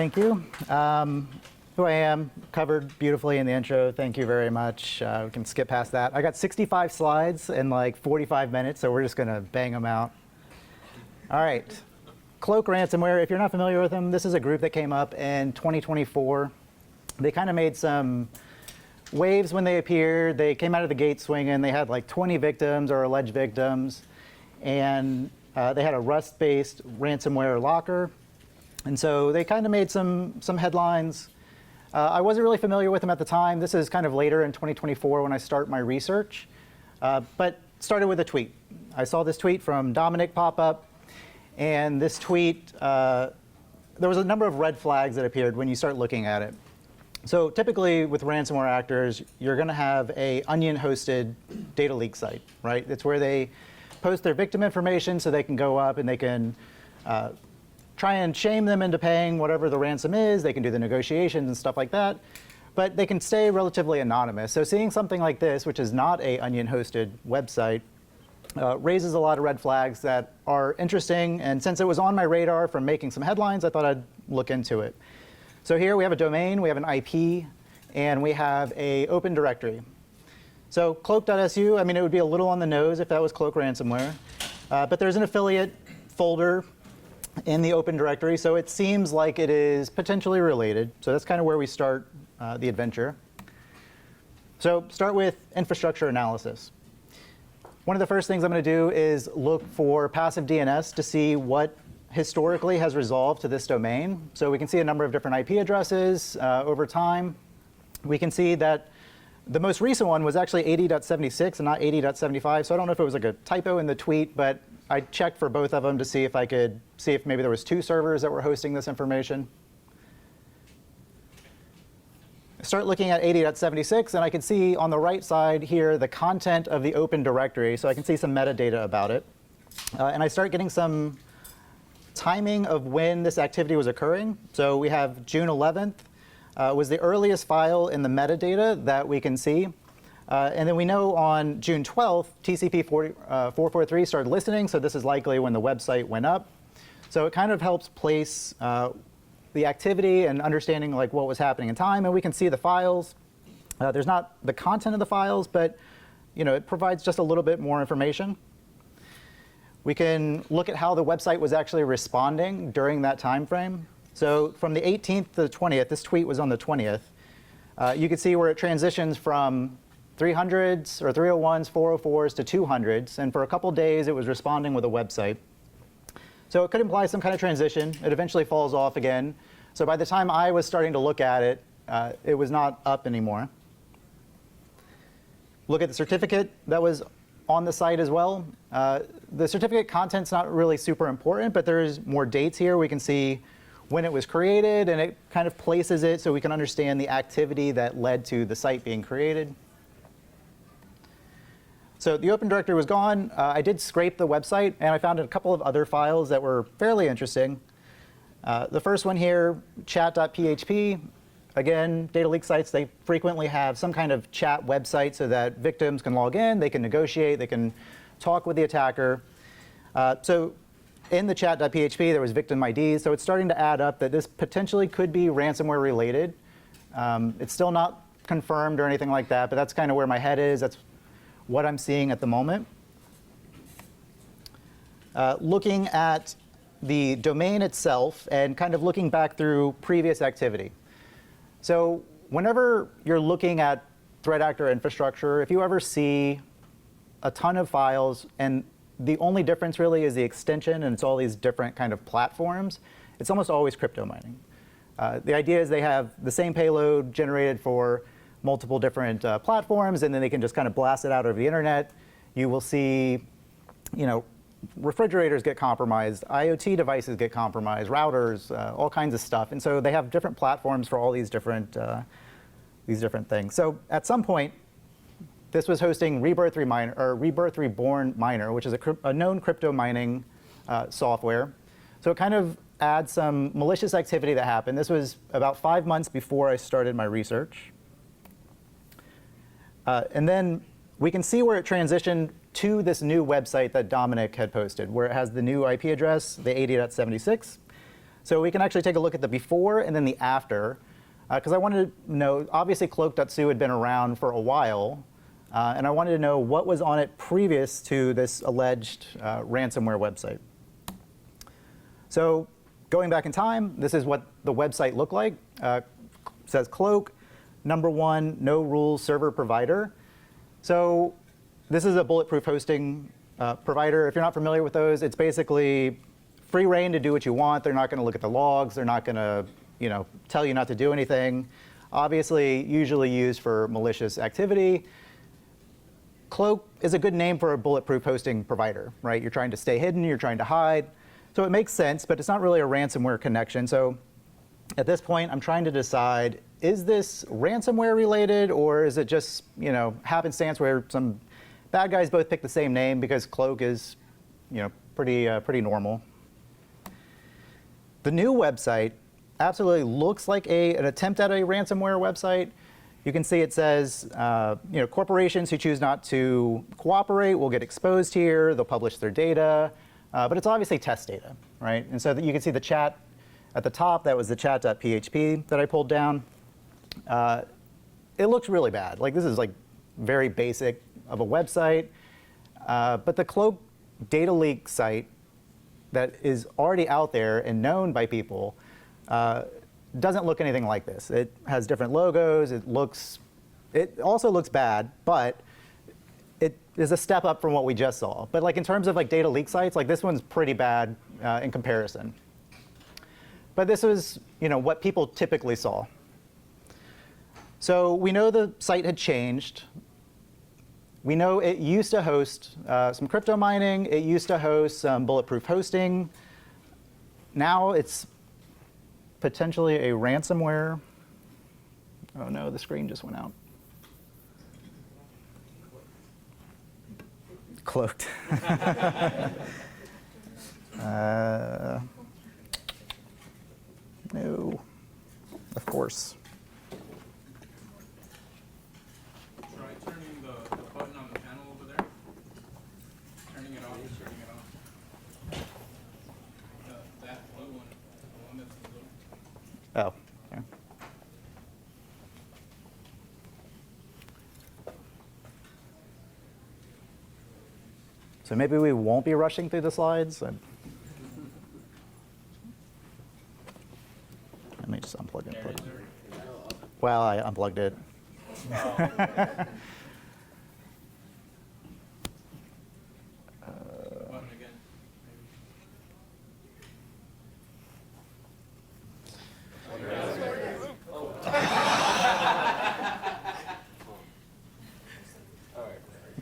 Thank you. Who I am, covered beautifully in the intro. Thank you very much. We can skip past that. I got 65 slides in like 45 minutes, so we're just going to bang them out. All right. Cloak Ransomware, if you're not familiar with them, this is a group that came up in 2024. They kind of made some waves when they appeared. They came out of the gate swinging. They had like 20 victims or alleged victims. And they had a Rust-based ransomware locker. And so they kind of made some headlines. I wasn't really familiar with them at the time. This is kind of later in 2024 when I start my research. But started with a tweet. I saw this tweet from Dominic pop up. And this tweet, there was a number of red flags that appeared when you start looking at it. So typically with ransomware actors, you're going to have a Onion-hosted data leak site, right? It's where they post their victim information so they can go up and they can try and shame them into paying whatever the ransom is. They can do the negotiations and stuff like that. But they can stay relatively anonymous. So seeing something like this, which is not a Onion-hosted website, raises a lot of red flags that are interesting. And since it was on my radar from making some headlines, I thought I'd look into it. So here we have a domain, we have an IP, and we have an open directory. So cloak.su, I mean, it would be a little on the nose if that was Cloak Ransomware. But there's an affiliate folder in the open directory, so it seems like it is potentially related. So that's kind of where we start the adventure. So start with infrastructure analysis. One of the first things I'm going to do is look for passive DNS to see what historically has resolved to this domain. So we can see a number of different IP addresses over time. We can see that the most recent one was actually 80.76 and not 80.75. So I don't know if it was like a typo in the tweet, but I checked for both of them to see if I could see if maybe there was two servers that were hosting this information. Start looking at 80.76, and I can see on the right side here the content of the open directory. So I can see some metadata about it. And I start getting some timing of when this activity was occurring. So we have June 11th was the earliest file in the metadata that we can see. And then we know on June 12th, TCP 443 started listening, so this is likely when the website went up. So it kind of helps place the activity and understanding like what was happening in time, and we can see the files. There's not the content of the files, but it provides just a little bit more information. We can look at how the website was actually responding during that time frame. So from the 18th to the 20th, this tweet was on the 20th, you can see where it transitions from 300s or 301s, 404s to 200s. And for a couple days, it was responding with a website. So it could imply some kind of transition. It eventually falls off again. So by the time I was starting to look at it, it was not up anymore. Look at the certificate that was on the site as well. The certificate content's not really super important, but there's more dates here. We can see when it was created, and it kind of places it so we can understand the activity that led to the site being created. So the open directory was gone. I did scrape the website, and I found a couple of other files that were fairly interesting. The first one here, chat.php. Again, data leak sites, they frequently have some kind of chat website so that victims can log in, they can negotiate, they can talk with the attacker. So in the chat.php, there was victim IDs, so it's starting to add up that this potentially could be ransomware related. It's still not confirmed or anything like that, but that's kind of where my head is. That's what I'm seeing at the moment. Looking at the domain itself and kind of looking back through previous activity. So whenever you're looking at threat actor infrastructure, if you ever see a ton of files and the only difference really is the extension and it's all these different kind of platforms, it's almost always crypto mining. The idea is they have the same payload generated for multiple different platforms, and then they can just kind of blast it out over the internet. You will see, refrigerators get compromised, IoT devices get compromised, routers, all kinds of stuff. And so they have different platforms for all these different things. So at some point, this was hosting Rebirth Reborn Miner, which is a known crypto mining software. So it kind of adds some malicious activity that happened. This was about 5 months before I started my research. And then we can see where it transitioned to this new website that Dominic had posted, where it has the new IP address, the 80.76. So we can actually take a look at the before and then the after, because I wanted to know, obviously cloak.su had been around for a while, and I wanted to know what was on it previous to this alleged ransomware website. So going back in time, this is what the website looked like. It says Cloak, #1, no rules server provider. So this is a bulletproof hosting provider. If you're not familiar with those, it's basically free reign to do what you want. They're not going to look at the logs. They're not going to, tell you not to do anything. Obviously, usually used for malicious activity. Cloak is a good name for a bulletproof hosting provider, right? You're trying to stay hidden. You're trying to hide. So it makes sense, but it's not really a ransomware connection. So at this point, I'm trying to decide, is this ransomware related, or is it just, happenstance where some bad guys both pick the same name because Cloak is, pretty normal. The new website absolutely looks like an attempt at a ransomware website. You can see it says, corporations who choose not to cooperate will get exposed here. They'll publish their data, but it's obviously test data, right? And so you can see the chat at the top. That was the chat.php that I pulled down. It looks really bad. Like, this is like very basic of a website, but the Cloak data leak site that is already out there and known by people doesn't look anything like this. It has different logos. It also looks bad, but it is a step up from what we just saw. But like in terms of like data leak sites, like this one's pretty bad in comparison. But this was, what people typically saw. So we know the site had changed. We know it used to host some crypto mining. It used to host some bulletproof hosting. Now it's potentially a ransomware. Oh no, the screen just went out. Cloaked. No, of course. Try turning the button on the panel over there. Turning it off, turning it on. That blue one, the one that's blue. Oh, okay. So maybe we won't be rushing through the slides. Let me just unplug it. Well, I unplugged it. Button again.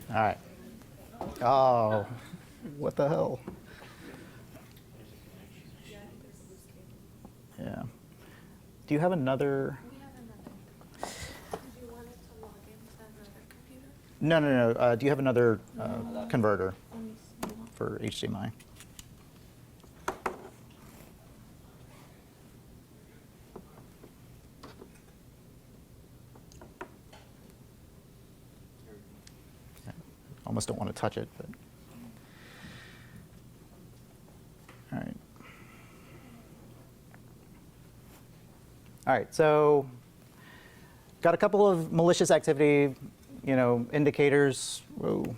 All right. Oh, what the hell? Yeah. Do you have another? We have another. Did you want it to log into another computer? No. Do you have another converter Let me see. for HDMI? Almost don't want to touch it, but all right. All right, so got a couple of malicious activity, indicators. Whoa.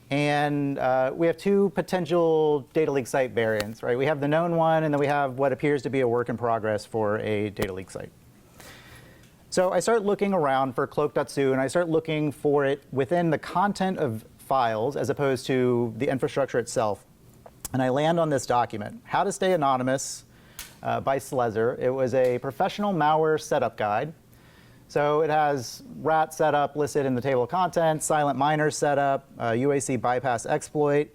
And we have two potential data leak site variants, right? We have the known one, and then we have what appears to be a work in progress for a data leak site. So I start looking around for cloak.su, and I start looking for it within the content of files as opposed to the infrastructure itself. And I land on this document, How to Stay Anonymous by Slezer. It was a professional malware setup guide. So it has rat setup listed in the table of contents, silent miner setup, UAC bypass exploit.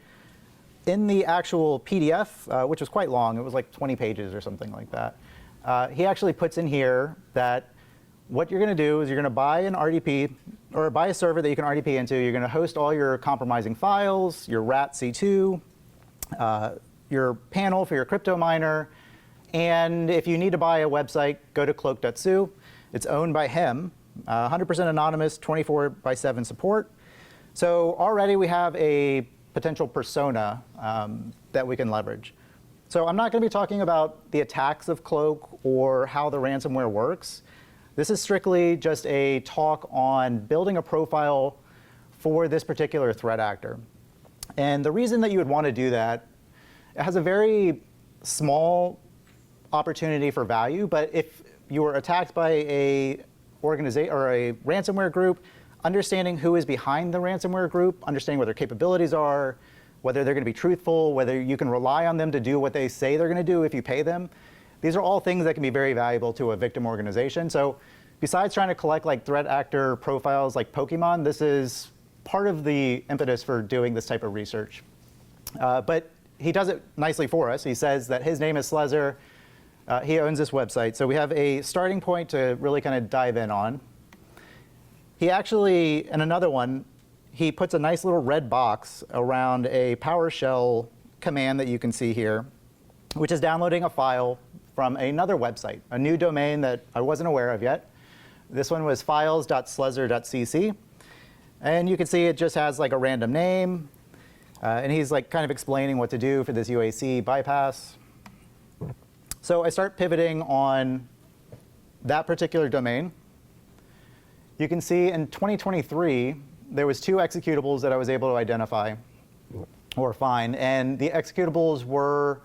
In the actual PDF, which was quite long, it was like 20 pages or something like that, he actually puts in here that what you're going to do is you're going to buy an RDP, or buy a server that you can RDP into. You're going to host all your compromising files, your rat C2, your panel for your crypto miner, and if you need to buy a website, go to cloak.su. It's owned by him, 100% anonymous, 24/7 support. So already we have a potential persona that we can leverage. So I'm not going to be talking about the attacks of Cloak or how the ransomware works. This is strictly just a talk on building a profile for this particular threat actor. And the reason that you would want to do that, it has a very small opportunity for value, but if you were attacked by a organization or a ransomware group, understanding who is behind the ransomware group, understanding what their capabilities are, whether they're going to be truthful, whether you can rely on them to do what they say they're going to do if you pay them. These are all things that can be very valuable to a victim organization. So besides trying to collect like threat actor profiles like Pokemon, this is part of the impetus for doing this type of research. But he does it nicely for us. He says that his name is Slezzer. He owns this website. So we have a starting point to really kind of dive in on. He actually, in another one, he puts a nice little red box around a PowerShell command that you can see here, which is downloading a file from another website, a new domain that I wasn't aware of yet. This one was files.slezzer.cc. And you can see it just has like a random name. And he's like kind of explaining what to do for this UAC bypass. So I start pivoting on that particular domain. You can see in 2023, there was 2 executables that I was able to identify or find. And the executables were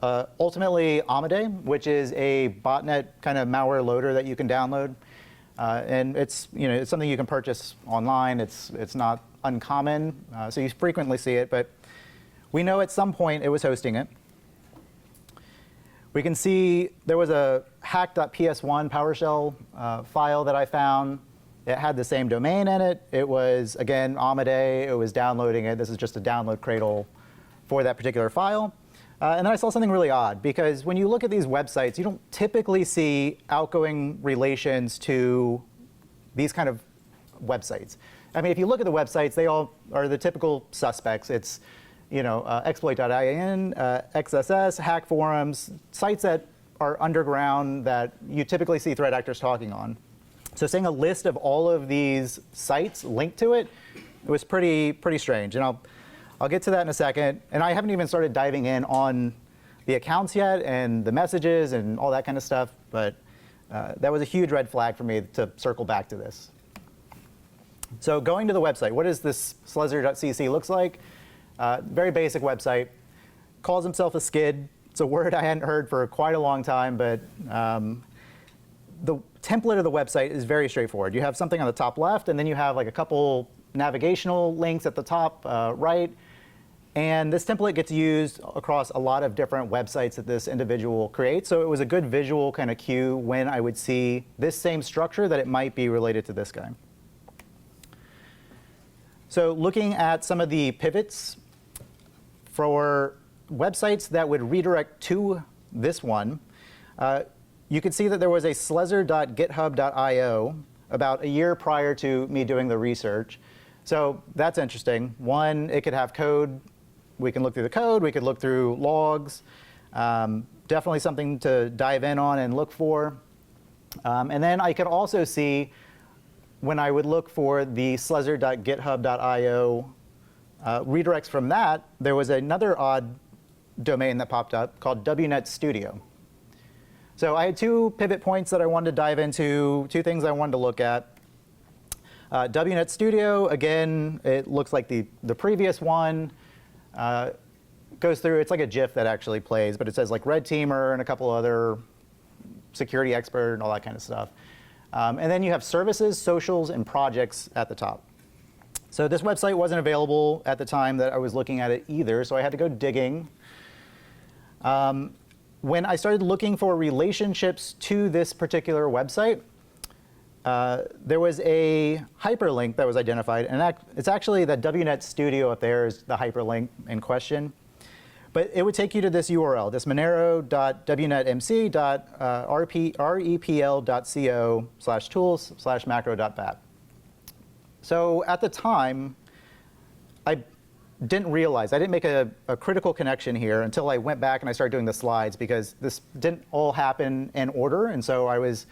ultimately Amade, which is a botnet kind of malware loader that you can download. And it's, it's something you can purchase online. It's not uncommon, so you frequently see it. But we know at some point it was hosting it. We can see there was a hack.ps1 PowerShell file that I found. It had the same domain in it. It was, again, Amade. It was downloading it. This is just a download cradle for that particular file. And then I saw something really odd, because when you look at these websites, you don't typically see outgoing relations to these kind of websites. I mean, if you look at the websites, they all are the typical suspects. It's, exploit.in, XSS, hack forums, sites that are underground that you typically see threat actors talking on. So seeing a list of all of these sites linked to it, it was pretty strange. And I'll get to that in a second. And I haven't even started diving in on the accounts yet and the messages and all that kind of stuff. But that was a huge red flag for me to circle back to this. So going to the website, what does this slezzer.cc looks like? Very basic website. Calls himself a skid. It's a word I hadn't heard for quite a long time, but the template of the website is very straightforward. You have something on the top left, and then you have like a couple navigational links at the top right. And this template gets used across a lot of different websites that this individual creates. So it was a good visual kind of cue when I would see this same structure that it might be related to this guy. So looking at some of the pivots for websites that would redirect to this one, you can see that there was a slezzer.github.io about a year prior to me doing the research. So that's interesting. One, it could have code. We can look through the code. We could look through logs. Definitely something to dive in on and look for. And then I could also see, when I would look for the slezzer.github.io redirects from that, there was another odd domain that popped up called WNet Studio. So I had 2 pivot points that I wanted to dive into, 2 things I wanted to look at. WNet Studio, again, it looks like the previous one. Goes through, it's like a GIF that actually plays, but it says like red teamer and a couple other security expert and all that kind of stuff. And then you have services, socials, and projects at the top. So this website wasn't available at the time that I was looking at it either, so I had to go digging. When I started looking for relationships to this particular website, there was a hyperlink that was identified, and it's actually the WNet Studio up there is the hyperlink in question. But it would take you to this URL, this monero.wnetmc.repl.co/tools/macro.bat. So at the time, I didn't realize, I didn't make a critical connection here until I went back and I started doing the slides, because this didn't all happen in order. And so I was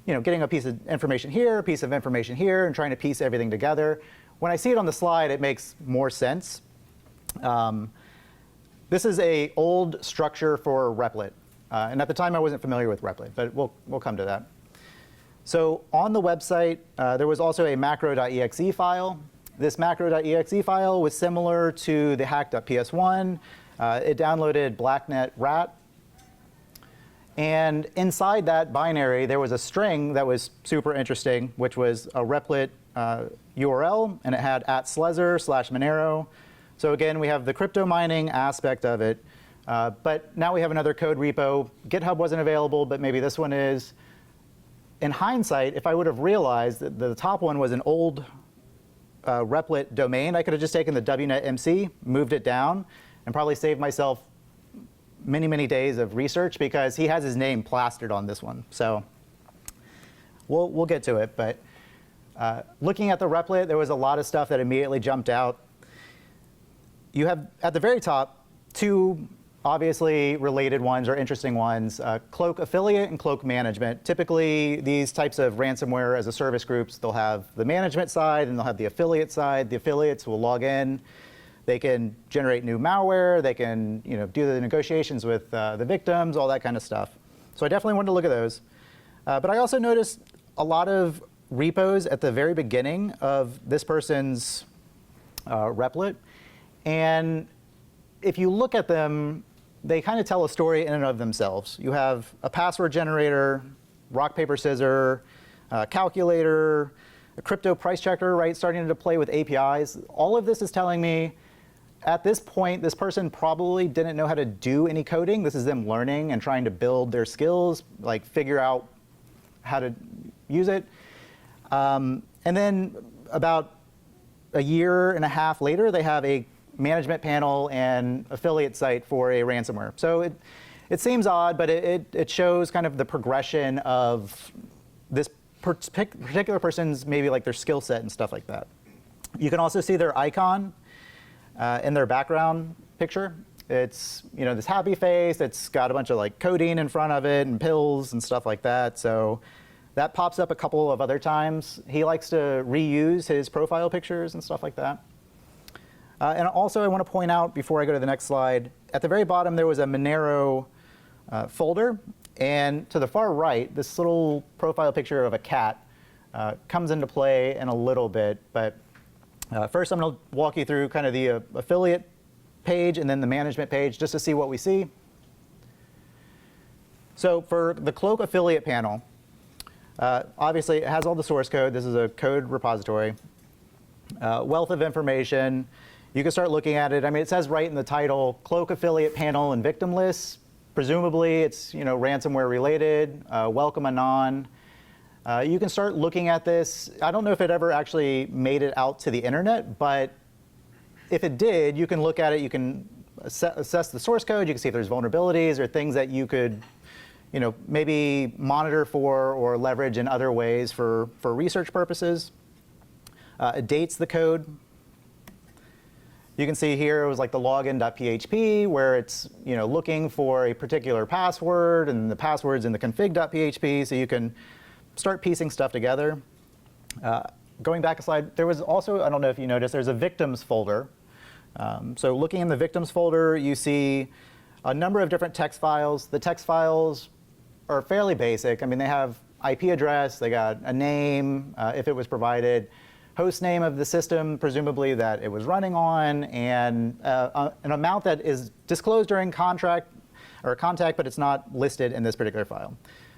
getting a piece of information here, a piece of information here, and trying to piece everything together. When I see it on the slide, it makes more sense. this is a old structure for Replit. And at the time, I wasn't familiar with Replit, but we'll come to that. So on the website, there was also a macro.exe file. This macro.exe file was similar to the hack.ps1. It downloaded blacknet rat. And inside that binary, there was a string that was super interesting, which was a Replit URL, and it had @slezzer/Monero. So again, we have the crypto mining aspect of it. But now we have another code repo. GitHub wasn't available, but maybe this one is. In hindsight, if I would have realized that the top one was an old Replit domain, I could have just taken the WNet MC, moved it down, and probably saved myself many, many days of research, because he has his name plastered on this one. So we'll get to it. But looking at the Replit, there was a lot of stuff that immediately jumped out. You have, at the very top, two obviously related ones or interesting ones, Cloak Affiliate and Cloak Management. Typically, these types of ransomware as a service groups, they'll have the management side and they'll have the affiliate side. The affiliates will log in. They can generate new malware. They can do the negotiations with the victims, all that kind of stuff. So I definitely wanted to look at those. But I also noticed a lot of repos at the very beginning of this person's Replit. And if you look at them, they kind of tell a story in and of themselves. You have a password generator, rock, paper, scissors, calculator, a crypto price checker, right, starting to play with APIs. All of this is telling me, at this point, this person probably didn't know how to do any coding. This is them learning and trying to build their skills, like figure out how to use it. And then about a year and a half later, they have a management panel and affiliate site for a ransomware. So it seems odd, but it shows kind of the progression of this particular person's, maybe like their skill set and stuff like that. You can also see their icon in their background picture. It's this happy face. It's got a bunch of like codeine in front of it and pills and stuff like that. So that pops up a couple of other times. He likes to reuse his profile pictures and stuff like that. And also, I want to point out, before I go to the next slide, at the very bottom, there was a Monero folder. And to the far right, this little profile picture of a cat comes into play in a little bit. But first, I'm going to walk you through kind of the affiliate page and then the management page, just to see what we see. So for the Cloak affiliate panel, obviously, it has all the source code. This is a code repository. Wealth of information. You can start looking at it. I mean, it says right in the title, Cloak affiliate panel and victim lists. Presumably, it's ransomware related. Welcome anon. You can start looking at this. I don't know if it ever actually made it out to the internet, but if it did, you can look at it. You can assess the source code. You can see if there's vulnerabilities or things that you could maybe monitor for or leverage in other ways for research purposes. It dates the code. You can see here it was like the login.php, where it's looking for a particular password, and the password's in the config.php, so you can start piecing stuff together. Going back a slide, there was also, I don't know if you noticed, there's a victims folder. So looking in the victims folder, you see a number of different text files. The text files are fairly basic. I mean, they have IP address, they got a name, if it was provided, host name of the system, presumably that it was running on, and an amount that is disclosed during contact, but it's not listed in this particular file.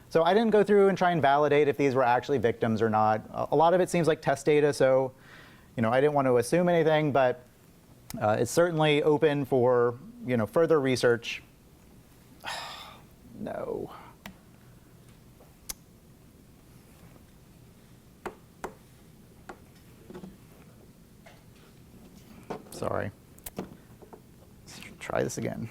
So I didn't go through and try and validate if these were actually victims or not. A lot of it seems like test data, so I didn't want to assume anything, but it's certainly open for further research. No. Sorry. Let's try this again.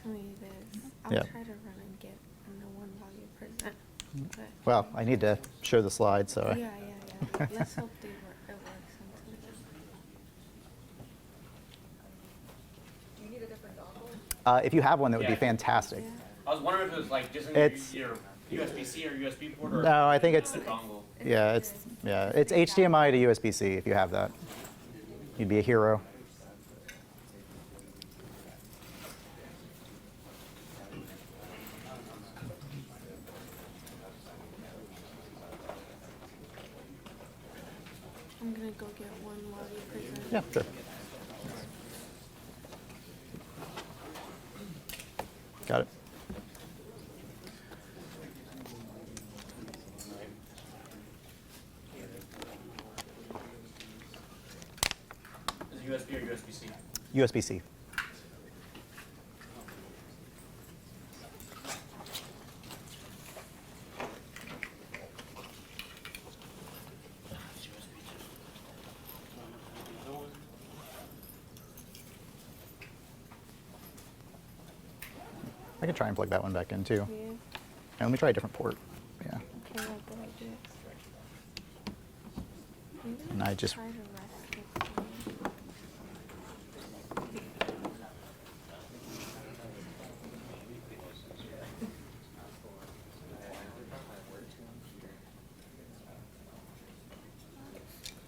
to me it is. I'll Yeah. try to run and get the one while you present. But Well, I need to show the slides, so yeah. Let's hope it works until then. Do you need a different dongle? if you have one, that would be Yeah. fantastic. Yeah. I was wondering if it was like just in It's- your USB-C or USB port or No, I think it's a dongle. it's HDMI to USB-C. If you have that, you'd be a hero. I'm gonna go get one while you present. Yeah, sure. Got it. Is it USB or USB-C? USB-C. I could try and plug that one back in too. Yeah. And let me try a different port. Yeah. Okay, what do I do? Maybe And I just- try to rest it.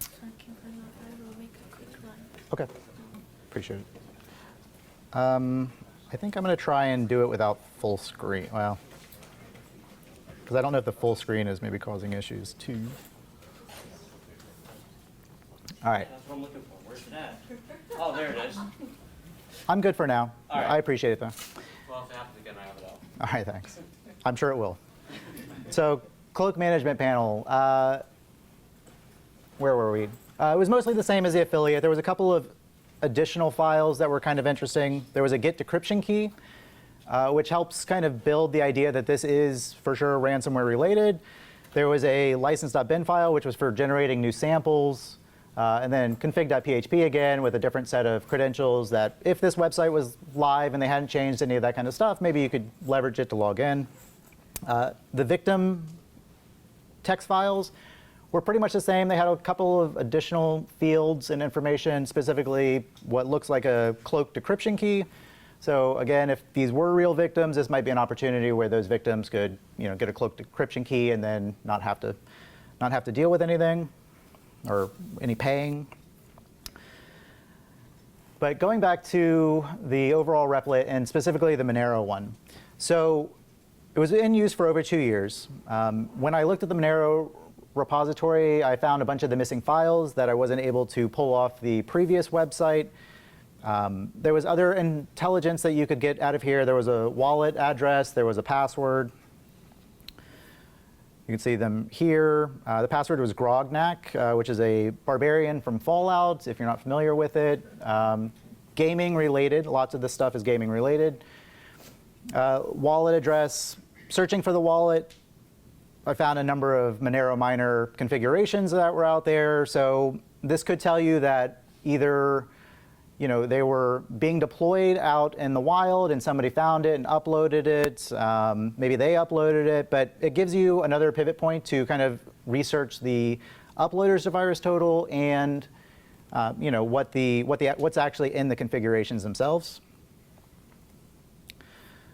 So I can run out. I will make a quick run. Okay. Appreciate it. I think I'm going to try and do it without full screen. Well, because I don't know if the full screen is maybe causing issues too. All right. That's what I'm looking for. Where's it at? Oh, there it is. I'm good for now. All right. I appreciate it though. Well, if it happens again, I have it out. All right, thanks. I'm sure it will. So, cloak management panel. Where were we? It was mostly the same as the affiliate. There was a couple of additional files that were kind of interesting. There was a git decryption key, which helps kind of build the idea that this is for sure ransomware related. There was a license.bin file, which was for generating new samples. And then config.php again with a different set of credentials that if this website was live and they hadn't changed any of that kind of stuff, maybe you could leverage it to log in. The victim text files were pretty much the same. They had a couple of additional fields and information, specifically what looks like a cloak decryption key. So again, if these were real victims, this might be an opportunity where those victims could, get a cloak decryption key and then not have to deal with anything or any paying. But going back to the overall replit and specifically the Monero one. So it was in use for over 2 years. When I looked at the Monero repository, I found a bunch of the missing files that I wasn't able to pull off the previous website. There was other intelligence that you could get out of here. There was a wallet address, there was a password. You can see them here. The password was Grognak, which is a barbarian from Fallout, if you're not familiar with it. Gaming related, lots of this stuff is gaming related. Wallet address, searching for the wallet, I found a number of Monero miner configurations that were out there. So this could tell you that either they were being deployed out in the wild and somebody found it and uploaded it. Maybe they uploaded it, but it gives you another pivot point to kind of research the uploaders to virus total and what's actually in the configurations themselves.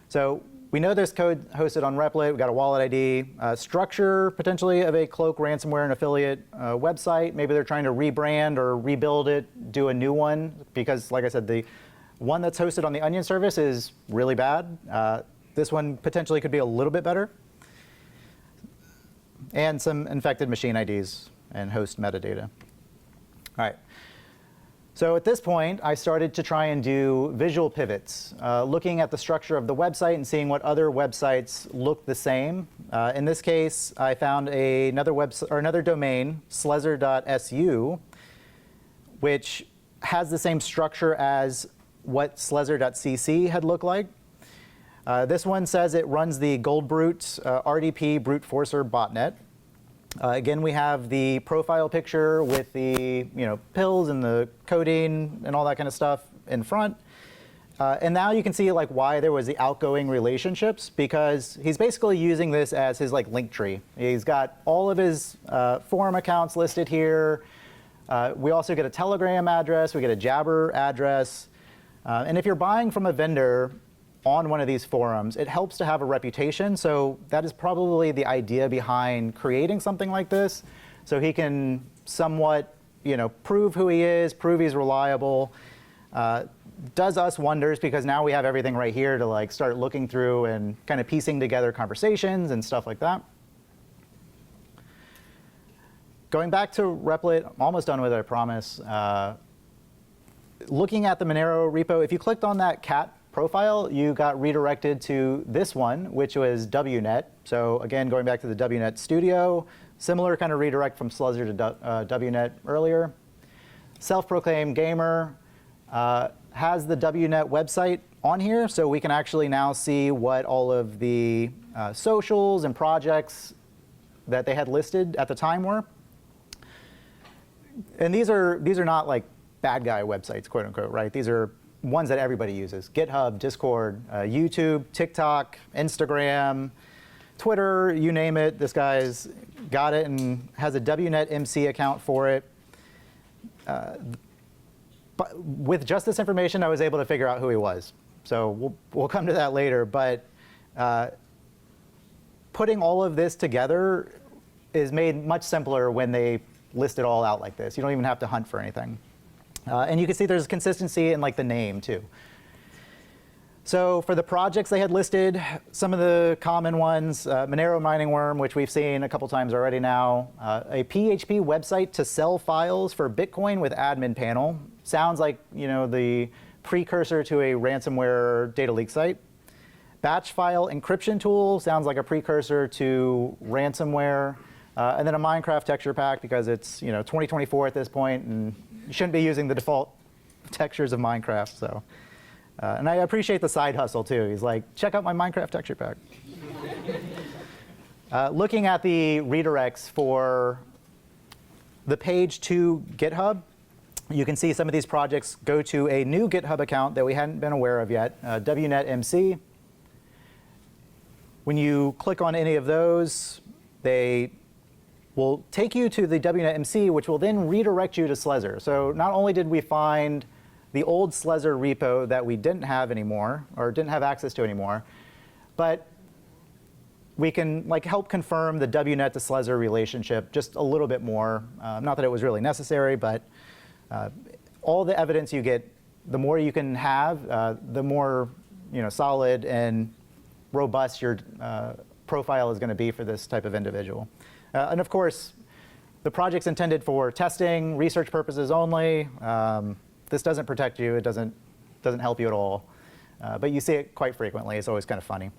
So we know there's code hosted on Replit. We've got a wallet ID, structure potentially of a Cloak Ransomware and affiliate website. Maybe they're trying to rebrand or rebuild it, do a new one, because like I said, the one that's hosted on the Onion service is really bad. This one potentially could be a little bit better. And some infected machine IDs and host metadata. All right. So at this point, I started to try and do visual pivots, looking at the structure of the website and seeing what other websites look the same. In this case, I found another domain, slezer.su, which has the same structure as what slezer.cc had looked like. This one says it runs the Goldbrute RDP brute forcer botnet. Again, we have the profile picture with the pills and the codeine and all that kind of stuff in front. And now you can see like why there was the outgoing relationships, because he's basically using this as his like link tree. He's got all of his forum accounts listed here. We also get a Telegram address, we get a Jabber address. And if you're buying from a vendor on one of these forums, it helps to have a reputation. So that is probably the idea behind creating something like this. So he can somewhat, prove who he is, prove he's reliable. Does us wonders, because now we have everything right here to like start looking through and kind of piecing together conversations and stuff like that. Going back to Replit, I'm almost done with it, I promise. Looking at the Monero repo, if you clicked on that cat profile, you got redirected to this one, which was WNet. So again, going back to the WNet studio, similar kind of redirect from Sluzzer to WNet earlier. Self-proclaimed gamer has the WNet website on here, so we can actually now see what all of the socials and projects that they had listed at the time were. And these are not like bad guy websites, quote unquote, right? These are ones that everybody uses: GitHub, Discord, YouTube, TikTok, Instagram, Twitter, you name it. This guy's got it and has a WNet MC account for it. But with just this information, I was able to figure out who he was. So we'll come to that later. But putting all of this together is made much simpler when they list it all out like this. You don't even have to hunt for anything. And you can see there's consistency in like the name too. So for the projects they had listed, some of the common ones, Monero Mining Worm, which we've seen a couple times already now, a PHP website to sell files for Bitcoin with admin panel. Sounds like the precursor to a ransomware data leak site. Batch file encryption tool sounds like a precursor to ransomware. And then a Minecraft texture pack, because it's 2024 at this point, and you shouldn't be using the default textures of Minecraft. So, and I appreciate the side hustle too. He's like, check out my Minecraft texture pack. Looking at the redirects for the page to GitHub, you can see some of these projects go to a new GitHub account that we hadn't been aware of yet, WNet MC. When you click on any of those, they will take you to the WNet MC, which will then redirect you to Slezzer. So not only did we find the old Slezzer repo that we didn't have anymore, or didn't have access to anymore, but we can help confirm the WNet to Slezzer relationship just a little bit more. Not that it was really necessary, but all the evidence you get, the more you can have, the more solid and robust your profile is going to be for this type of individual. And of course, the project's intended for testing, research purposes only. This doesn't protect you. It doesn't help you at all. But you see it quite frequently. It's always kind of funny.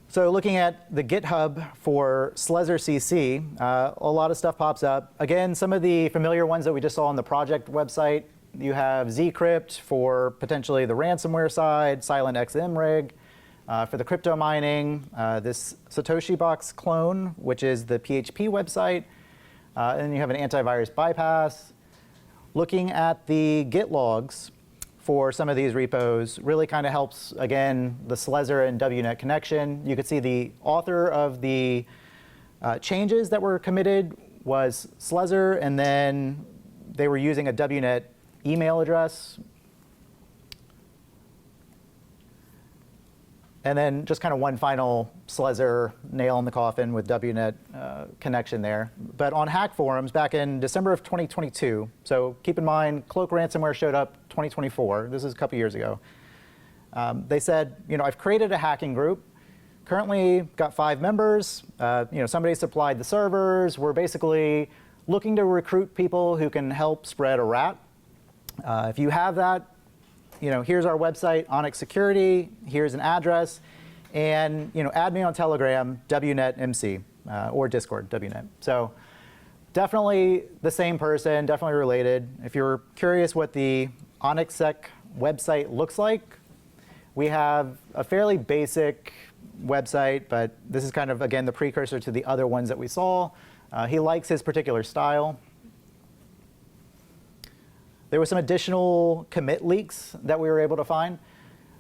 So looking at the GitHub for Slezzer CC, a lot of stuff pops up. Again, some of the familiar ones that we just saw on the project website. You have Zcrypt for potentially the ransomware side, Silent XMRig. For the crypto mining, this Satoshi Box clone, which is the PHP website. And then you have an antivirus bypass. Looking at the Git logs for some of these repos really kind of helps, again, the Slezzer and WNet connection. You could see the author of the changes that were committed was Slezzer, and then they were using a WNet email address. And then just kind of one final Slezzer nail in the coffin with WNet connection there. But on hack forums back in December of 2022, so keep in mind, Cloak Ransomware showed up 2024. This is a couple years ago. They said, I've created a hacking group. Currently got 5 members. Somebody supplied the servers. We're basically looking to recruit people who can help spread a rat. If you have that, here's our website, Onyx Security, here's an address, and add me on Telegram, WNet MC, or Discord, WNet. So definitely the same person, definitely related. If you're curious what the OnyxSec website looks like, we have a fairly basic website, but this is kind of, again, the precursor to the other ones that we saw. He likes his particular style. there were some additional commit leaks that we were able to find.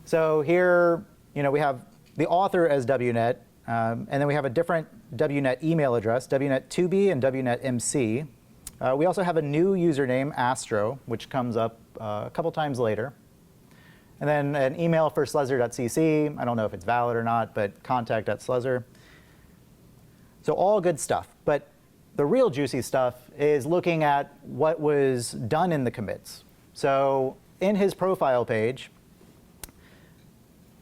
So here, we have the author as WNet, and then we have a different WNet email address, WNet2B and WNetMC. We also have a new username, Astro, which comes up a couple times later. And then an email for slezzer.cc. I don't know if it's valid or not, but contact@slezzer. So all good stuff. But the real juicy stuff is looking at what was done in the commits. So in his profile page,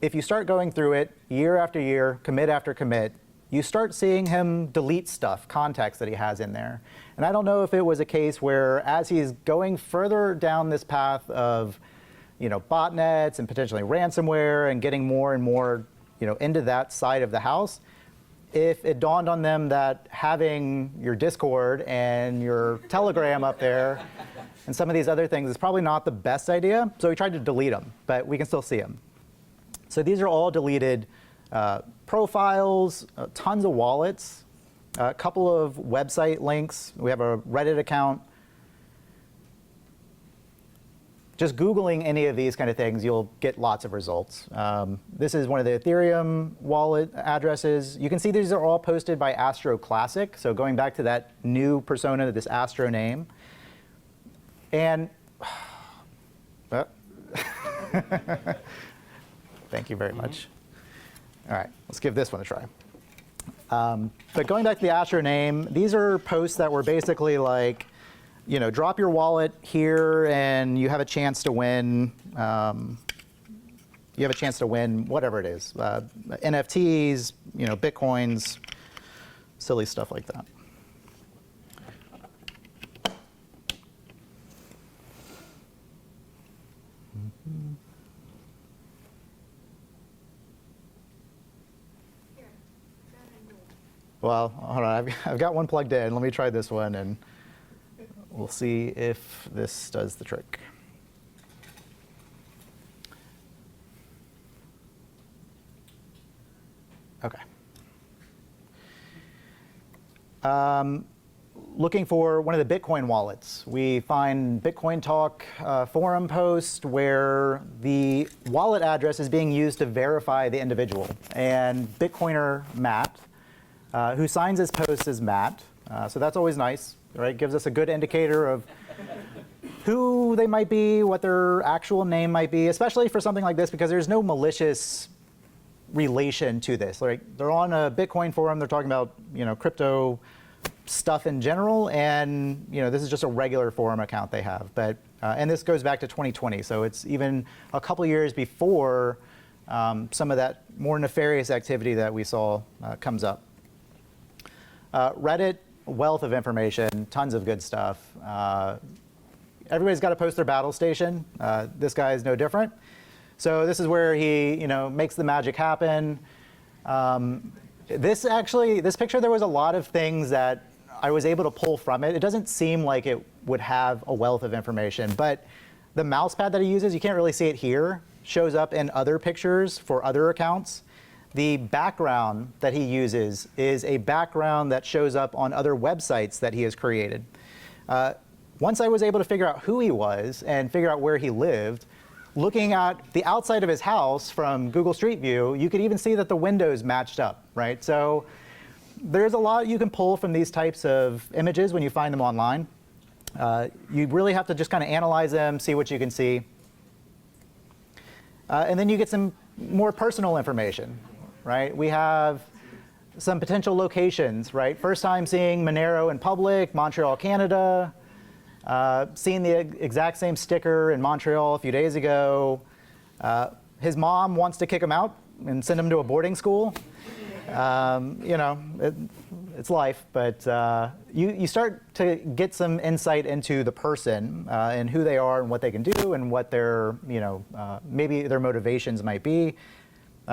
if you start going through it year after year, commit after commit, you start seeing him delete stuff, contacts that he has in there. And I don't know if it was a case where as he's going further down this path of botnets and potentially ransomware and getting more and more into that side of the house, if it dawned on them that having your Discord and your Telegram up there and some of these other things is probably not the best idea. So we tried to delete them, but we can still see them. So these are all deleted profiles, tons of wallets, a couple of website links. We have a Reddit account. Just Googling any of these kind of things, you'll get lots of results. This is one of the Ethereum wallet addresses. You can see these are all posted by Astro Classic, so going back to that new persona, this Astro name. And thank you very much. All right, let's give this one a try. But going back to the Astro name, these are posts that were basically like, drop your wallet here and you have a chance to win. You have a chance to win whatever it is, NFTs, Bitcoins, silly stuff like that. Well, hold on, I've got one plugged in. Let me try this one, and we'll see if this does the trick. Okay. Looking for one of the Bitcoin wallets. We find Bitcoin Talk forum post where the wallet address is being used to verify the individual. And Bitcoiner Matt, who signs his post as Matt, so that's always nice, right? Gives us a good indicator of who they might be, what their actual name might be, especially for something like this, because there's no malicious relation to this. Like, they're on a Bitcoin forum, they're talking about crypto stuff in general, and this is just a regular forum account they have. But and this goes back to 2020, so it's even a couple years before some of that more nefarious activity that we saw comes up. Reddit, wealth of information, tons of good stuff. Everybody's got to post their battle station. This guy is no different. So this is where he, makes the magic happen. This picture, there was a lot of things that I was able to pull from it. It doesn't seem like it would have a wealth of information, but the mouse pad that he uses, you can't really see it here, shows up in other pictures for other accounts. The background that he uses is a background that shows up on other websites that he has created. Once I was able to figure out who he was and figure out where he lived, looking at the outside of his house from Google Street View, you could even see that the windows matched up, right? So there's a lot you can pull from these types of images when you find them online. You really have to just kind of analyze them, see what you can see. And then you get some more personal information, right? We have some potential locations, right? First time seeing Monero in public, Montreal, Canada. Seeing the exact same sticker in Montreal a few days ago. His mom wants to kick him out and send him to a boarding school. It's life, but you start to get some insight into the person and who they are and what they can do and what their, maybe their motivations might be.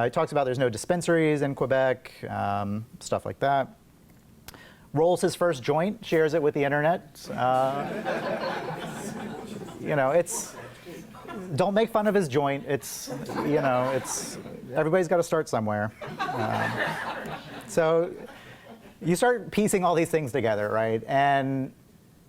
He talks about there's no dispensaries in Quebec, stuff like that. Rolls his first joint, shares it with the internet. It's, don't make fun of his joint. It's, everybody's got to start somewhere. So you start piecing all these things together, right? And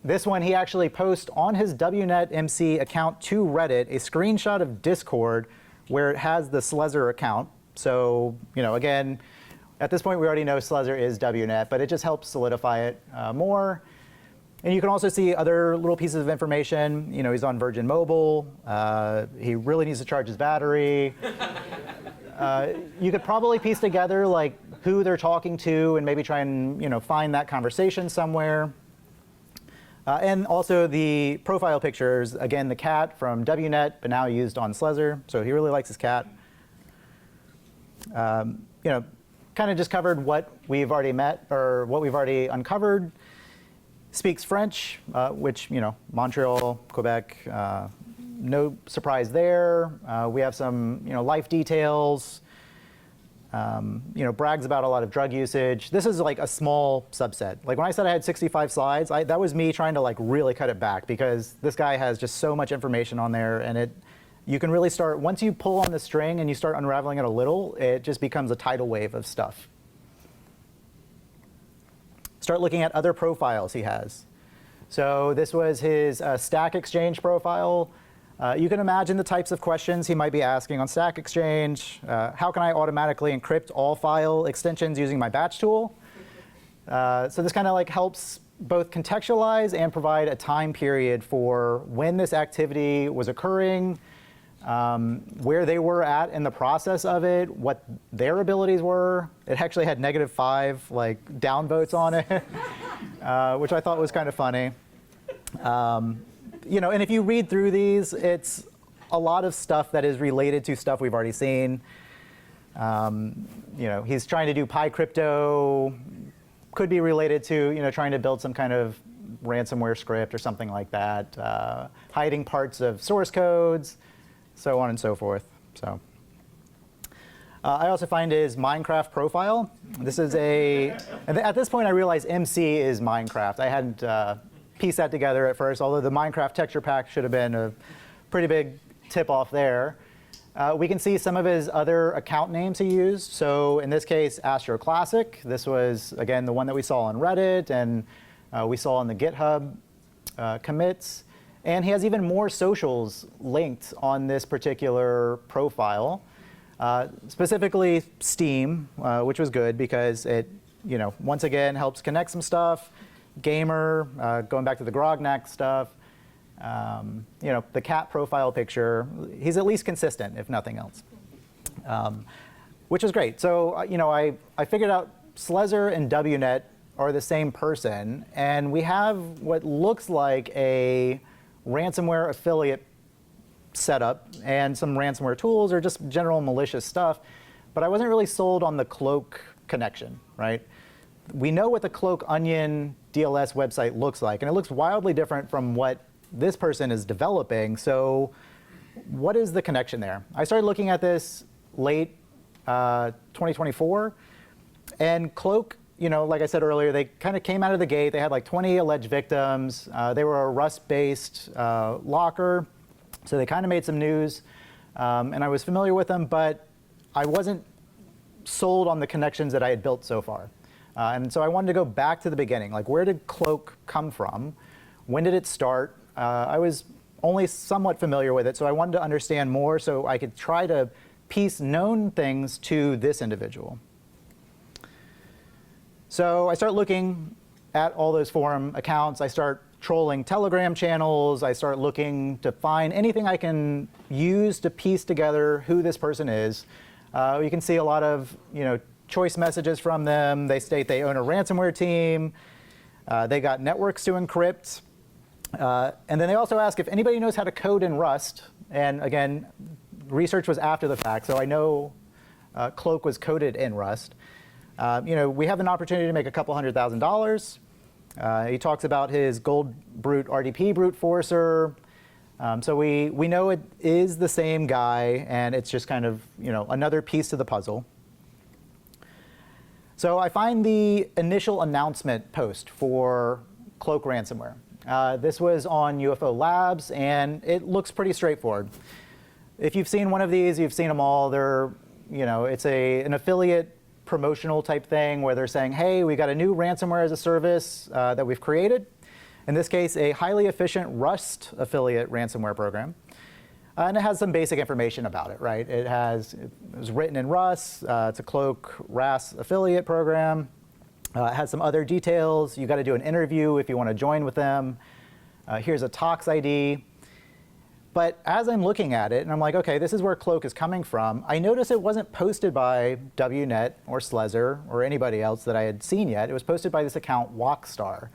this one, he actually posts on his WNET MC account to Reddit a screenshot of Discord where it has the Slezzer account. So, again, at this point, we already know Slezzer is WNET, but it just helps solidify it more. And you can also see other little pieces of information. He's on Virgin Mobile. He really needs to charge his battery. You could probably piece together like who they're talking to and maybe try and find that conversation somewhere. And also the profile pictures, again, the cat from WNET, but now used on Slezzer. So he really likes his cat. Kind of just covered what we've already met or what we've already uncovered. Speaks French, which, Montreal, Quebec, no surprise there. We have some, life details. Brags about a lot of drug usage. This is like a small subset. Like when I said I had 65 slides, that was me trying to like really cut it back because this guy has just so much information on there, and you can really start, once you pull on the string and you start unraveling it a little, it just becomes a tidal wave of stuff. Start looking at other profiles he has. So this was his Stack Exchange profile. You can imagine the types of questions he might be asking on Stack Exchange. How can I automatically encrypt all file extensions using my batch tool? So this kind of like helps both contextualize and provide a time period for when this activity was occurring, where they were at in the process of it, what their abilities were. It actually had -5 like downvotes on it, which I thought was kind of funny. And if you read through these, it's a lot of stuff that is related to stuff we've already seen. He's trying to do Pi crypto, could be related to trying to build some kind of ransomware script or something like that, hiding parts of source codes, so on and so forth. So I also find his Minecraft profile. This is at this point I realize MC is Minecraft. I hadn't pieced that together at first, although the Minecraft texture pack should have been a pretty big tip off there. We can see some of his other account names he used. So in this case, Astro Classic. This was, again, the one that we saw on Reddit and we saw on the GitHub commits. And he has even more socials linked on this particular profile, specifically Steam, which was good because it, once again, helps connect some stuff. Gamer, going back to the Grognak stuff, the cat profile picture, he's at least consistent, if nothing else, which is great. So, I figured out Slezzer and WNET are the same person, and we have what looks like a ransomware affiliate setup and some ransomware tools or just general malicious stuff, but I wasn't really sold on the Cloak connection, right? We know what the Cloak Onion DLS website looks like, and it looks wildly different from what this person is developing. So what is the connection there? I started looking at this late 2024, and Cloak, like I said earlier, they kind of came out of the gate. They had like 20 alleged victims. They were a Rust-based locker, so they kind of made some news, and I was familiar with them, but I wasn't sold on the connections that I had built so far. And so I wanted to go back to the beginning. Like, where did Cloak come from? When did it start? I was only somewhat familiar with it, so I wanted to understand more so I could try to piece known things to this individual. So I start looking at all those forum accounts. I start trolling Telegram channels. I start looking to find anything I can use to piece together who this person is. You can see a lot of, choice messages from them. They state they own a ransomware team. They got networks to encrypt. And then they also ask if anybody knows how to code in Rust. And again, research was after the fact, so I know Cloak was coded in Rust. We have an opportunity to make a couple $100,000. He talks about his Gold Brute RDP brute forcer. So we know it is the same guy, and it's just kind of another piece to the puzzle. So I find the initial announcement post for Cloak Ransomware. This was on UFO Labs, and it looks pretty straightforward. If you've seen one of these, you've seen them all. They're, it's an affiliate promotional type thing where they're saying, hey, we got a new ransomware as a service that we've created. In this case, a highly efficient Rust affiliate ransomware program. And it has some basic information about it, right? It was written in Rust. It's a Cloak RAS affiliate program. It has some other details. You got to do an interview if you want to join with them. Here's a Tox ID. But as I'm looking at it, and I'm like, okay, this is where Cloak is coming from, I noticed it wasn't posted by WNet or Slezzer or anybody else that I had seen yet. It was posted by this account, Walkstar.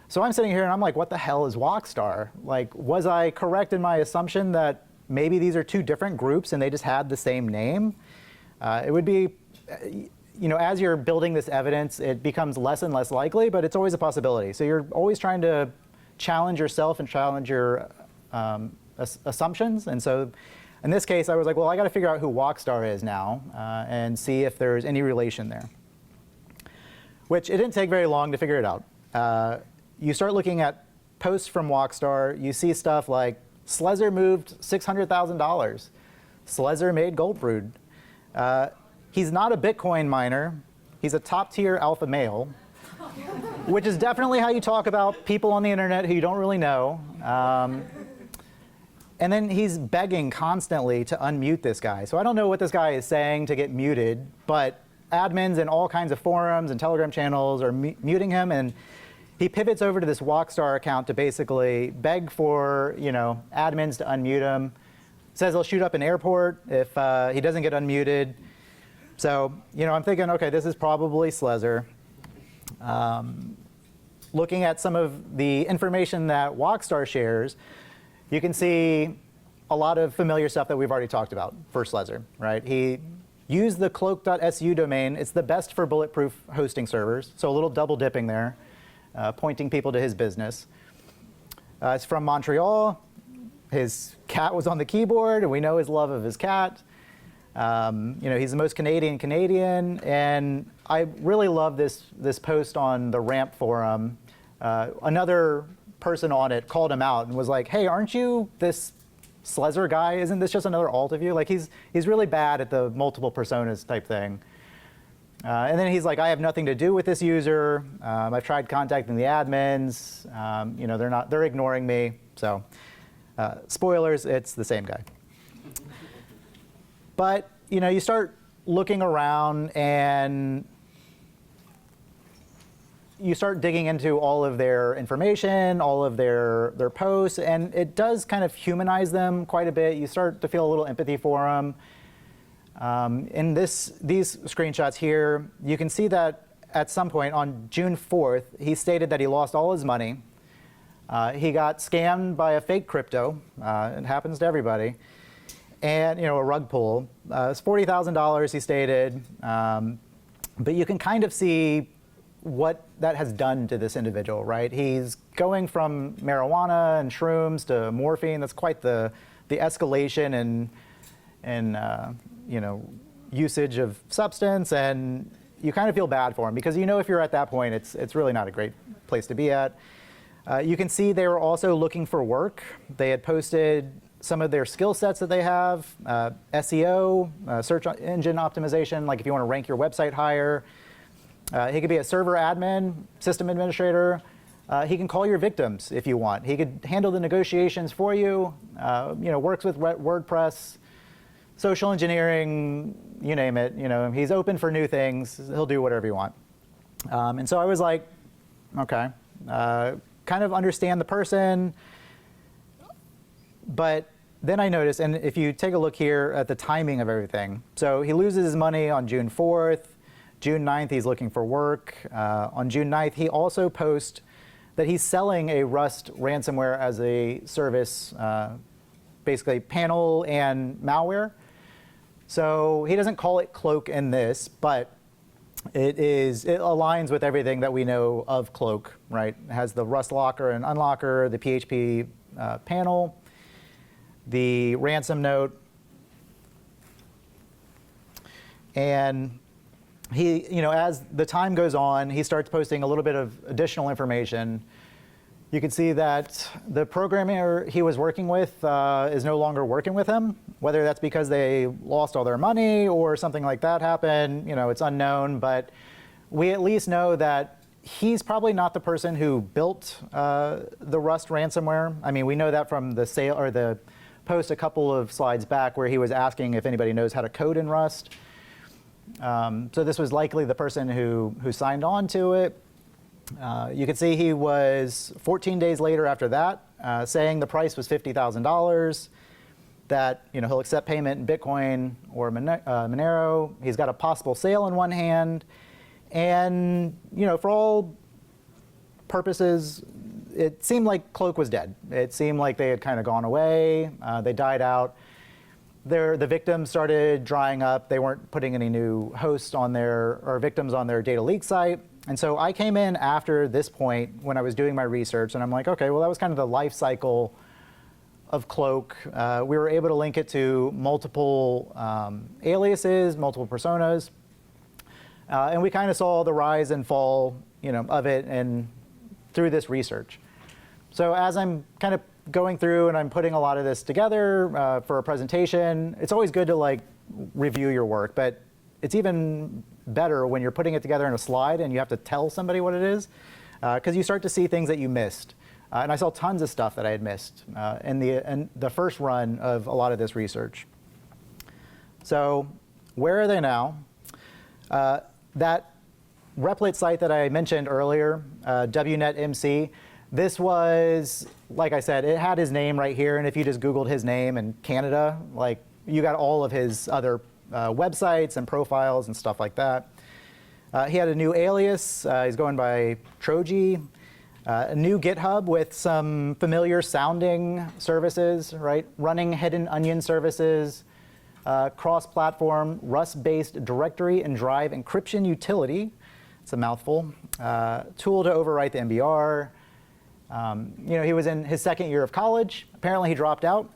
So I'm sitting here and I'm like, what the hell is Walkstar? Like, was I correct in my assumption that maybe these are two different groups and they just had the same name? It would be, as you're building this evidence, it becomes less and less likely, but it's always a possibility. So you're always trying to challenge yourself and challenge your assumptions. And so in this case, I was like, well, I got to figure out who Walkstar is now and see if there's any relation there. Which it didn't take very long to figure it out. You start looking at posts from Walkstar, you see stuff like Slezzer moved $600,000. Slezzer made gold brood. He's not a Bitcoin miner. He's a top-tier alpha male, which is definitely how you talk about people on the internet who you don't really know. And then he's begging constantly to unmute this guy. So I don't know what this guy is saying to get muted, but admins in all kinds of forums and Telegram channels are muting him, and he pivots over to this Walkstar account to basically beg for, admins to unmute him. Says he'll shoot up an airport if he doesn't get unmuted. So, I'm thinking, okay, this is probably Slezzer. Looking at some of the information that Walkstar shares, you can see a lot of familiar stuff that we've already talked about for Slezzer, right? He used the cloak.su domain. It's the best for bulletproof hosting servers, so a little double dipping there, pointing people to his business. It's from Montreal. His cat was on the keyboard, and we know his love of his cat. He's the most Canadian, and I really love this post on the RAMP forum. Another person on it called him out and was like, hey, aren't you this Slezzer guy? Isn't this just another alt of you? Like, he's really bad at the multiple personas type thing. And then he's like, I have nothing to do with this user. I've tried contacting the admins. They're ignoring me. So spoilers, it's the same guy. But, you start looking around and you start digging into all of their information, all of their posts, and it does kind of humanize them quite a bit. You start to feel a little empathy for them. In these screenshots here, you can see that at some point on June 4th, he stated that he lost all his money. He got scammed by a fake crypto. It happens to everybody. And, a rug pull. It's $40,000, he stated. But you can kind of see what that has done to this individual, right? He's going from marijuana and shrooms to morphine. That's quite the escalation and usage of substance, and you kind of feel bad for him because if you're at that point, it's really not a great place to be at. You can see they were also looking for work. They had posted some of their skill sets that they have, SEO, search engine optimization, like if you want to rank your website higher. He could be a server admin, system administrator. He can call your victims if you want. He could handle the negotiations for you, works with WordPress, social engineering, you name it. He's open for new things. He'll do whatever you want. And so I was like, okay, kind of understand the person. But then I noticed, and if you take a look here at the timing of everything, so he loses his money on June 4th. June 9th, he's looking for work. On June 9th, he also posts that he's selling a Rust ransomware as a service, basically panel and malware. So he doesn't call it Cloak in this, but it aligns with everything that we know of Cloak, right? It has the Rust locker and unlocker, the PHP panel, the ransom note, and he, as the time goes on, he starts posting a little bit of additional information. You can see that the programmer he was working with is no longer working with him. Whether that's because they lost all their money or something like that happened, it's unknown. But we at least know that he's probably not the person who built the Rust ransomware. I mean, we know that from the sale or the post a couple of slides back where he was asking if anybody knows how to code in Rust. So this was likely the person who signed on to it. You can see he was 14 days later after that saying the price was $50,000, that he'll accept payment in Bitcoin or Monero. He's got a possible sale in one hand. And for all purposes, it seemed like Cloak was dead. It seemed like they had kind of gone away. They died out. The victims started drying up. They weren't putting any new hosts on or victims on their data leak site. And so I came in after this point when I was doing my research, and I'm like, okay, well, that was kind of the life cycle of Cloak. We were able to link it to multiple aliases, multiple personas. And we kind of saw the rise and fall, of it and through this research. So as I'm kind of going through and I'm putting a lot of this together for a presentation, it's always good to review your work, but it's even better when you're putting it together in a slide and you have to tell somebody what it is, because you start to see things that you missed. And I saw tons of stuff that I had missed in the first run of a lot of this research. So where are they now? That Replit site that I mentioned earlier, WNetMC, this was, like I said, it had his name right here. And if you just Googled his name in Canada, you got all of his other websites and profiles and stuff like that. He had a new alias. He's going by Troji. A new GitHub with some familiar sounding services, right? Running hidden onion services, cross-platform, Rust-based directory and drive encryption utility. It's a mouthful. Tool to overwrite the MBR. He was in his second year of college. Apparently he dropped out.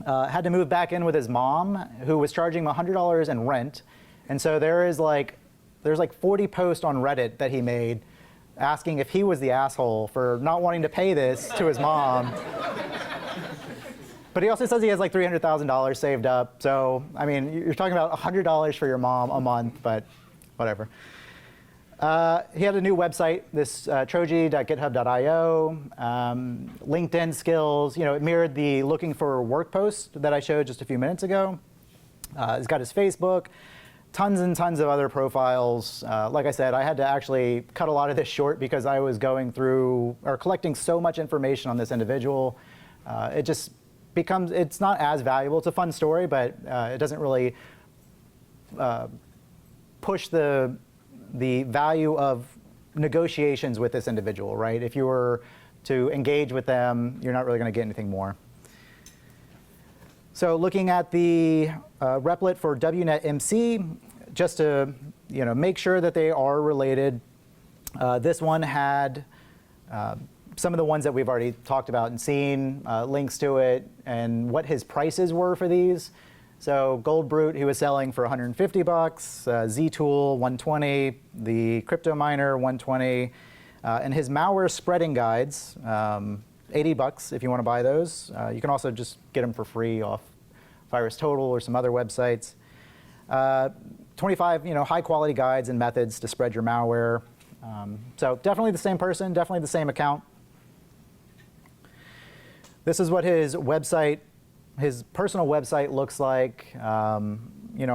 Had to move back in with his mom, who was charging him $100 in rent. And so there's 40 posts on Reddit that he made asking if he was the asshole for not wanting to pay this to his mom. But he also says he has like $300,000 saved up. So, I mean, you're talking about $100 for your mom a month, but whatever. He had a new website, this troji.github.io, LinkedIn skills. It mirrored the looking for work post that I showed just a few minutes ago. He's got his Facebook, tons and tons of other profiles. Like I said, I had to actually cut a lot of this short because I was going through or collecting so much information on this individual. It just it's not as valuable. It's a fun story, but it doesn't really push the value of negotiations with this individual, right? If you were to engage with them, you're not really going to get anything more. So looking at the Replit for WNetMC, just to make sure that they are related, this one had some of the ones that we've already talked about and seen, links to it, and what his prices were for these. So Gold Brute, he was selling for $150, Ztool, $120, the Crypto Miner, $120, and his malware spreading guides, $80 if you want to buy those. You can also just get them for free off VirusTotal or some other websites. 25, high quality guides and methods to spread your malware. So definitely the same person, definitely the same account. This is what his website, his personal website looks like. I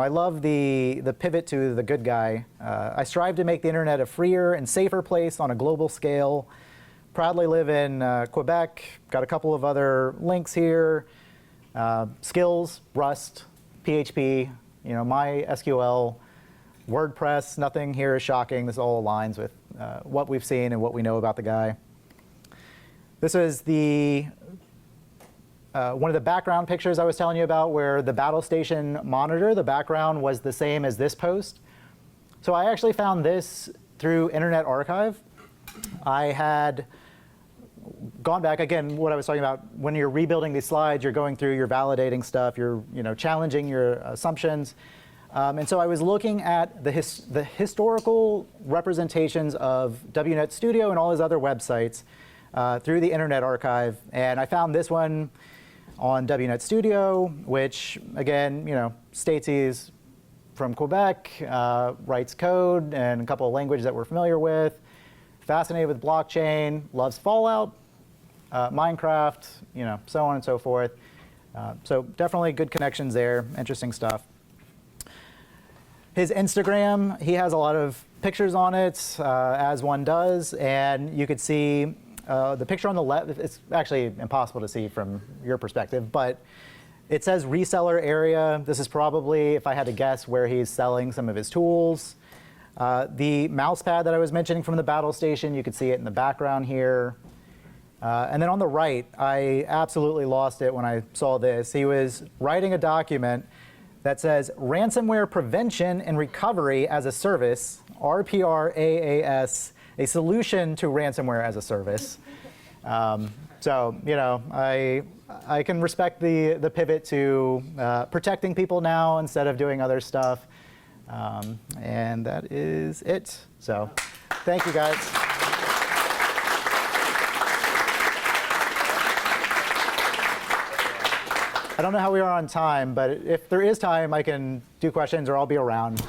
love the pivot to the good guy. I strive to make the internet a freer and safer place on a global scale. Proudly live in Quebec. Got a couple of other links here. Skills, Rust, PHP, MySQL, WordPress. Nothing here is shocking. This all aligns with what we've seen and what we know about the guy. This is the one of the background pictures I was telling you about where the battle station monitor, the background was the same as this post. So I actually found this through Internet Archive. I had gone back, again, what I was talking about, when you're rebuilding these slides, you're going through, you're validating stuff, you're challenging your assumptions. And so I was looking at the historical representations of WNet Studio and all his other websites through the Internet Archive. And I found this one on WNet Studio, which, again, states he's from Quebec, writes code and a couple of languages that we're familiar with. fascinated with blockchain, loves Fallout, Minecraft, so on and so forth. So definitely good connections there, interesting stuff. His Instagram, he has a lot of pictures on it, as one does, and you could see the picture on the left. It's actually impossible to see from your perspective, but it says reseller area. This is probably, if I had to guess, where he's selling some of his tools. The mouse pad that I was mentioning from the battle station, you could see it in the background here. And then on the right, I absolutely lost it when I saw this. He was writing a document that says Ransomware Prevention and Recovery as a Service, RPRAAS, a solution to ransomware as a service. So, I can respect the pivot to protecting people now instead of doing other stuff. And that is it. So, thank you guys. I don't know how we are on time, but if there is time, I can do questions or I'll be around.